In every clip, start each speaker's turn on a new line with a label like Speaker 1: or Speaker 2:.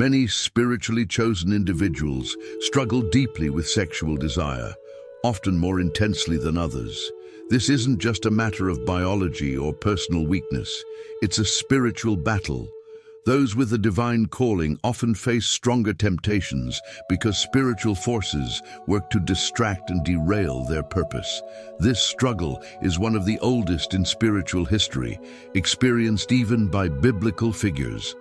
Speaker 1: Many spiritually chosen individuals struggle deeply with sexual desire, often more intensely than others. This isn't just a matter of biology or personal weakness. It's a spiritual battle. Those with a divine calling often face stronger temptations because spiritual forces work to distract and derail their purpose. This struggle is one of the oldest in spiritual history, experienced even by biblical figures.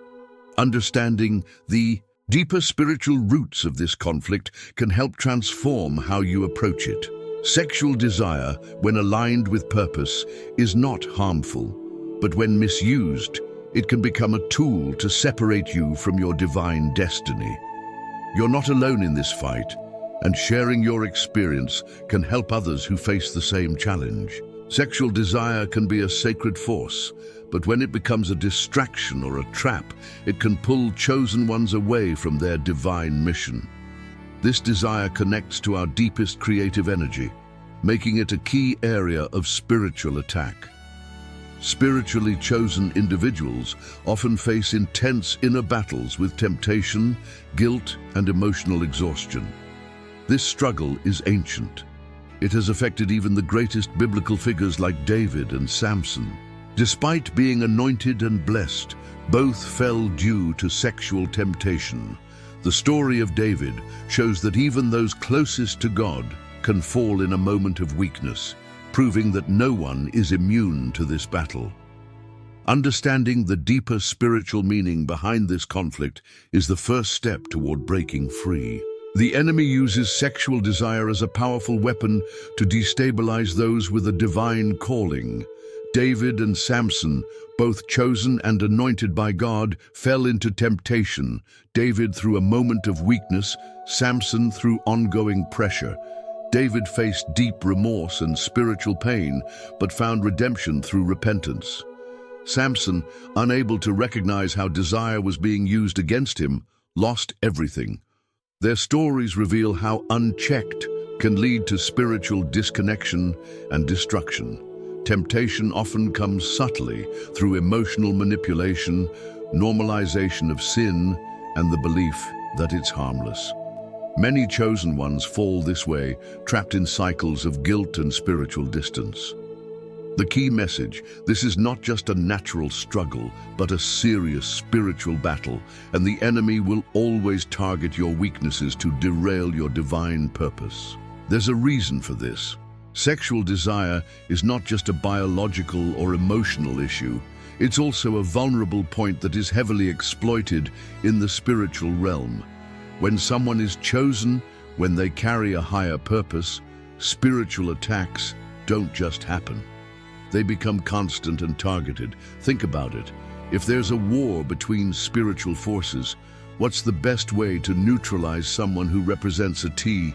Speaker 1: Understanding the deeper spiritual roots of this conflict can help transform how you approach it. Sexual desire, when aligned with purpose, is not harmful, but when misused, it can become a tool to separate you from your divine destiny. You're not alone in this fight, and sharing your experience can help others who face the same challenge. Sexual desire can be a sacred force, but when it becomes a distraction or a trap, it can pull chosen ones away from their divine mission. This desire connects to our deepest creative energy, making it a key area of spiritual attack. Spiritually chosen individuals often face intense inner battles with temptation, guilt, and emotional exhaustion. This struggle is ancient. It has affected even the greatest biblical figures like David and Samson. Despite being anointed and blessed, both fell due to sexual temptation. The story of David shows that even those closest to God can fall in a moment of weakness, proving that no one is immune to this battle. Understanding the deeper spiritual meaning behind this conflict is the first step toward breaking free. The enemy uses sexual desire as a powerful weapon to destabilize those with a divine calling. David and Samson, both chosen and anointed by God, fell into temptation. David through a moment of weakness, Samson through ongoing pressure. David faced deep remorse and spiritual pain, but found redemption through repentance. Samson, unable to recognize how desire was being used against him, lost everything. Their stories reveal how unchecked can lead to spiritual disconnection and destruction. Temptation often comes subtly through emotional manipulation, normalization of sin, and the belief that it's harmless. Many chosen ones fall this way, trapped in cycles of guilt and spiritual distance. The key message: this is not just a natural struggle, but a serious spiritual battle, and the enemy will always target your weaknesses to derail your divine purpose. There's a reason for this. Sexual desire is not just a biological or emotional issue. It's also a vulnerable point that is heavily exploited in the spiritual realm. When someone is chosen, when they carry a higher purpose, spiritual attacks don't just happen. They become constant and targeted. Think about it. If there's a war between spiritual forces, what's the best way to neutralize someone who represents a T?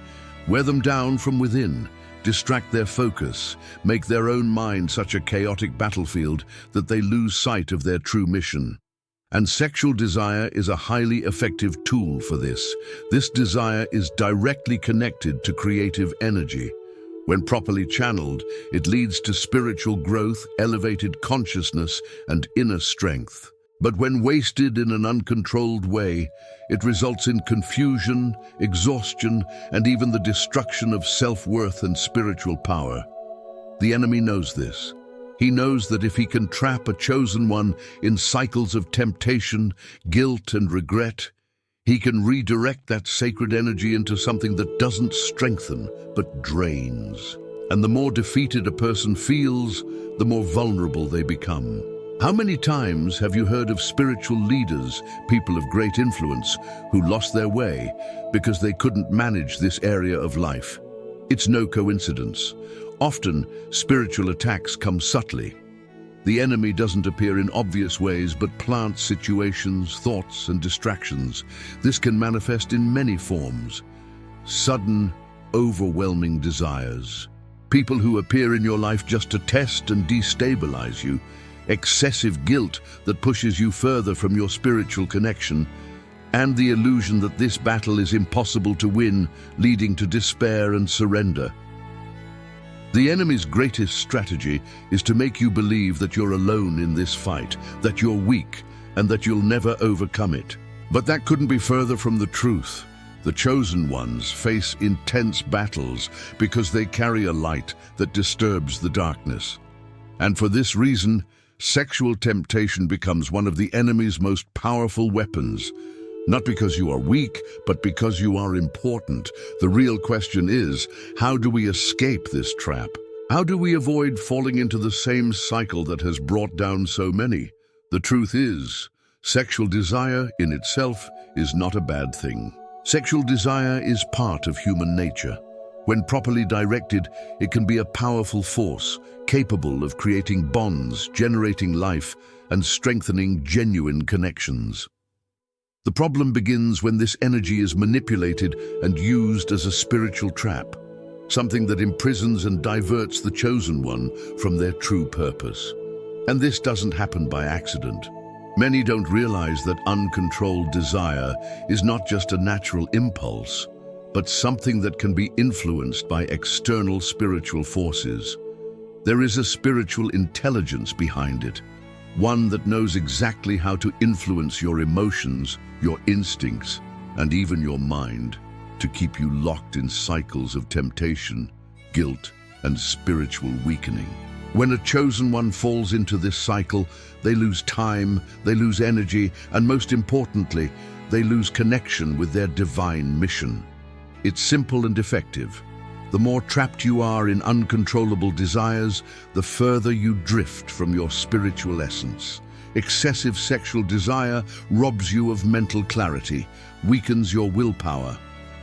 Speaker 1: Wear them down from within. Distract their focus, make their own mind such a chaotic battlefield that they lose sight of their true mission. And sexual desire is a highly effective tool for this. This desire is directly connected to creative energy. When properly channeled, it leads to spiritual growth, elevated consciousness, and inner strength. But when wasted in an uncontrolled way, it results in confusion, exhaustion, and even the destruction of self-worth and spiritual power. The enemy knows this. He knows that if he can trap a chosen one in cycles of temptation, guilt, and regret, he can redirect that sacred energy into something that doesn't strengthen, but drains. And the more defeated a person feels, the more vulnerable they become. How many times have you heard of spiritual leaders, people of great influence, who lost their way because they couldn't manage this area of life? It's no coincidence. Often, spiritual attacks come subtly. The enemy doesn't appear in obvious ways, but plants situations, thoughts, and distractions. This can manifest in many forms. Sudden, overwhelming desires. People who appear in your life just to test and destabilize you. Excessive guilt that pushes you further from your spiritual connection, and the illusion that this battle is impossible to win, leading to despair and surrender. The enemy's greatest strategy is to make you believe that you're alone in this fight, that you're weak, and that you'll never overcome it. But that couldn't be further from the truth. The chosen ones face intense battles because they carry a light that disturbs the darkness. And for this reason, sexual temptation becomes one of the enemy's most powerful weapons. Not because you are weak, but because you are important. The real question is, how do we escape this trap? How do we avoid falling into the same cycle that has brought down so many? The truth is, sexual desire in itself is not a bad thing. Sexual desire is part of human nature. When properly directed, it can be a powerful force, capable of creating bonds, generating life, and strengthening genuine connections. The problem begins when this energy is manipulated and used as a spiritual trap, something that imprisons and diverts the chosen one from their true purpose. And this doesn't happen by accident. Many don't realize that uncontrolled desire is not just a natural impulse, but something that can be influenced by external spiritual forces. There is a spiritual intelligence behind it, one that knows exactly how to influence your emotions, your instincts, and even your mind, to keep you locked in cycles of temptation, guilt, and spiritual weakening. When a chosen one falls into this cycle, they lose time, they lose energy, and most importantly, they lose connection with their divine mission. It's simple and effective. The more trapped you are in uncontrollable desires, the further you drift from your spiritual essence. Excessive sexual desire robs you of mental clarity, weakens your willpower,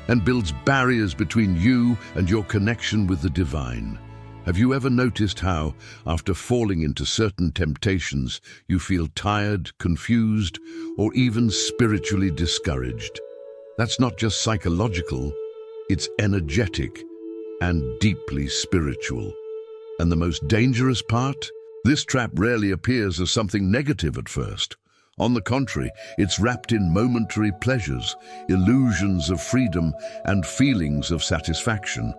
Speaker 1: and builds barriers between you and your connection with the divine. Have you ever noticed how, after falling into certain temptations, you feel tired, confused, or even spiritually discouraged? That's not just psychological, it's energetic and deeply spiritual. And the most dangerous part? This trap rarely appears as something negative at first. On the contrary, it's wrapped in momentary pleasures, illusions of freedom, and feelings of satisfaction.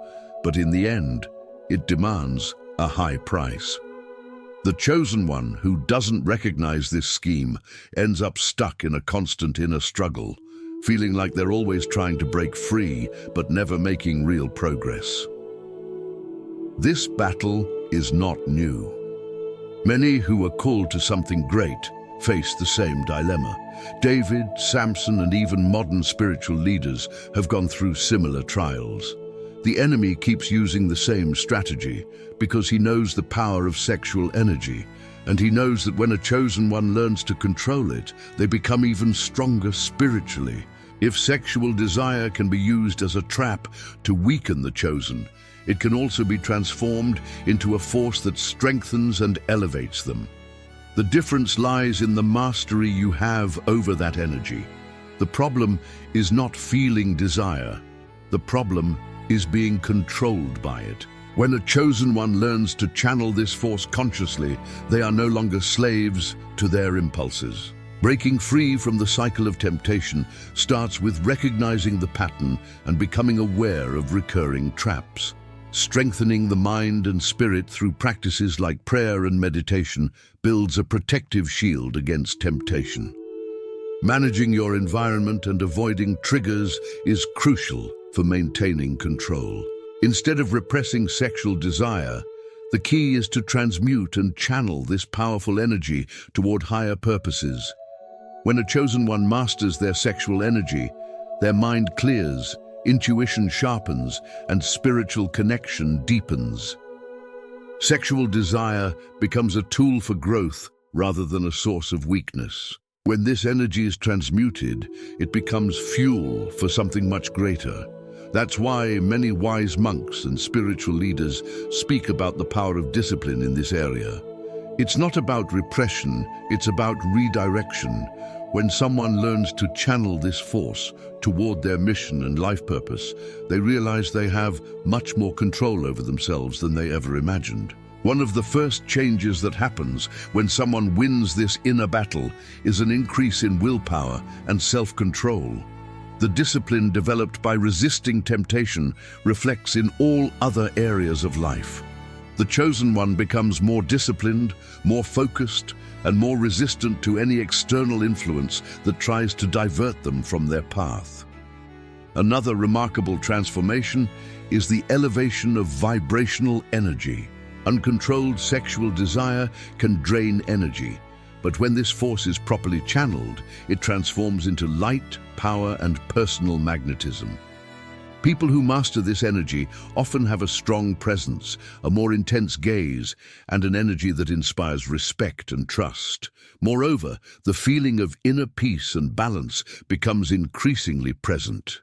Speaker 1: But in the end, it demands a high price. The chosen one who doesn't recognize this scheme ends up stuck in a constant inner struggle, feeling like they're always trying to break free but never making real progress. This battle is not new. Many who are called to something great face the same dilemma. David, Samson, and even modern spiritual leaders have gone through similar trials. The enemy keeps using the same strategy because he knows the power of sexual energy, and he knows that when a chosen one learns to control it, they become even stronger spiritually. If sexual desire can be used as a trap to weaken the chosen, it can also be transformed into a force that strengthens and elevates them. The difference lies in the mastery you have over that energy. The problem is not feeling desire. The problem is being controlled by it. When a chosen one learns to channel this force consciously, they are no longer slaves to their impulses. Breaking free from the cycle of temptation starts with recognizing the pattern and becoming aware of recurring traps. Strengthening the mind and spirit through practices like prayer and meditation builds a protective shield against temptation. Managing your environment and avoiding triggers is crucial for maintaining control. Instead of repressing sexual desire, the key is to transmute and channel this powerful energy toward higher purposes. When a chosen one masters their sexual energy, their mind clears, intuition sharpens, and spiritual connection deepens. Sexual desire becomes a tool for growth rather than a source of weakness. When this energy is transmuted, it becomes fuel for something much greater. That's why many wise monks and spiritual leaders speak about the power of discipline in this area. It's not about repression, it's about redirection. When someone learns to channel this force toward their mission and life purpose, they realize they have much more control over themselves than they ever imagined. One of the first changes that happens when someone wins this inner battle is an increase in willpower and self-control. The discipline developed by resisting temptation reflects in all other areas of life. The chosen one becomes more disciplined, more focused, and more resistant to any external influence that tries to divert them from their path. Another remarkable transformation is the elevation of vibrational energy. Uncontrolled sexual desire can drain energy, but when this force is properly channeled, it transforms into light, power, and personal magnetism. People who master this energy often have a strong presence, a more intense gaze, and an energy that inspires respect and trust. Moreover, the feeling of inner peace and balance becomes increasingly present.